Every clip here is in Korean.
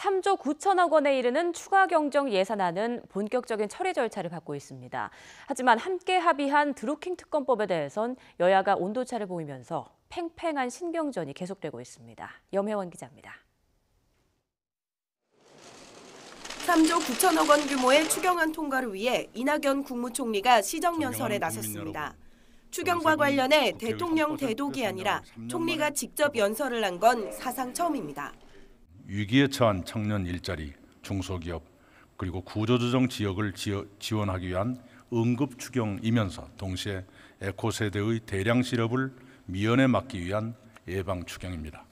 3조 9천억 원에 이르는 추가 경정 예산안은 본격적인 처리 절차를 밟고 있습니다. 하지만 함께 합의한 드루킹 특검법에 대해선 여야가 온도차를 보이면서 팽팽한 신경전이 계속되고 있습니다. 염혜원 기자입니다. 3조 9천억 원 규모의 추경안 통과를 위해 이낙연 국무총리가 시정연설에 나섰습니다. 추경과 관련해 대통령 대독이 아니라 총리가 직접 연설을 한 건 사상 처음입니다. 위기에 처한 청년 일자리, 중소기업, 그리고 구조조정 지역을 지원하기 위한 응급 추경이면서 동시에 에코세대의 대량 실업을 미연에 막기 위한 예방 추경입니다.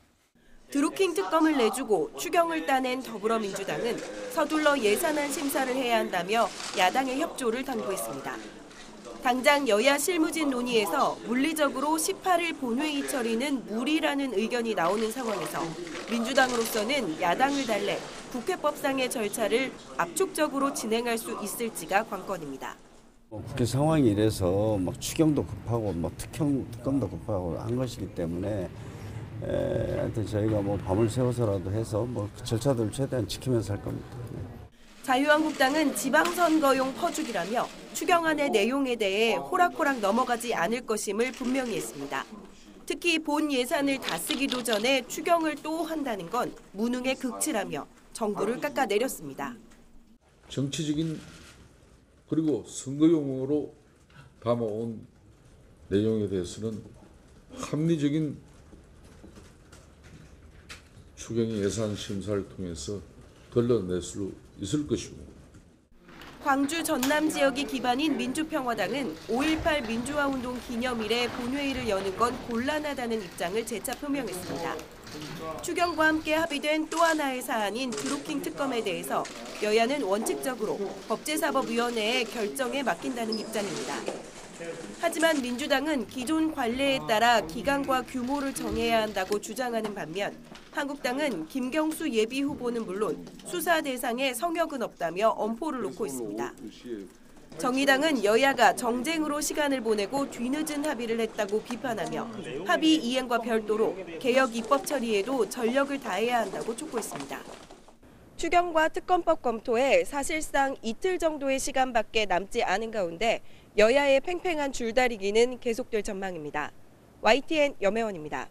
드루킹 특검을 내주고 추경을 따낸 더불어민주당은 서둘러 예산안 심사를 해야 한다며 야당의 협조를 당부했습니다. 당장 여야 실무진 논의에서 물리적으로 18일 본회의 처리는 무리라는 의견이 나오는 상황에서 민주당으로서는 야당을 달래 국회법상의 절차를 압축적으로 진행할 수 있을지가 관건입니다. 국회 상황이 이래서 막 추경도 급하고 막 특검도 급하고 한 것이기 때문에 하여튼 저희가 뭐 밤을 새워서라도 해서 뭐 절차들을 최대한 지키면서 할 겁니다. 자유한국당은 지방선거용 퍼주기라며 추경안의 내용에 대해 호락호락 넘어가지 않을 것임을 분명히 했습니다. 특히 본 예산을 다 쓰기도 전에 추경을 또 한다는 건 무능의 극치라며 정부를 깎아내렸습니다. 정치적인 그리고 선거용으로 담아온 내용에 대해서는 합리적인 추경 예산 심사를 통해서 걸러낼 수 있을 것이고. 광주 전남 지역이 기반인 민주평화당은 5.18 민주화운동 기념일에 본회의를 여는 건 곤란하다는 입장을 재차 표명했습니다. 추경과 함께 합의된 또 하나의 사안인 드루킹 특검에 대해서 여야는 원칙적으로 법제사법위원회의 결정에 맡긴다는 입장입니다. 하지만 민주당은 기존 관례에 따라 기간과 규모를 정해야 한다고 주장하는 반면 한국당은 김경수 예비후보는 물론 수사 대상에 성역은 없다며 엄포를 놓고 있습니다. 정의당은 여야가 정쟁으로 시간을 보내고 뒤늦은 합의를 했다고 비판하며 합의 이행과 별도로 개혁 입법 처리에도 전력을 다해야 한다고 촉구했습니다. 추경과 특검법 검토에 사실상 이틀 정도의 시간밖에 남지 않은 가운데 여야의 팽팽한 줄다리기는 계속될 전망입니다. YTN 염혜원입니다.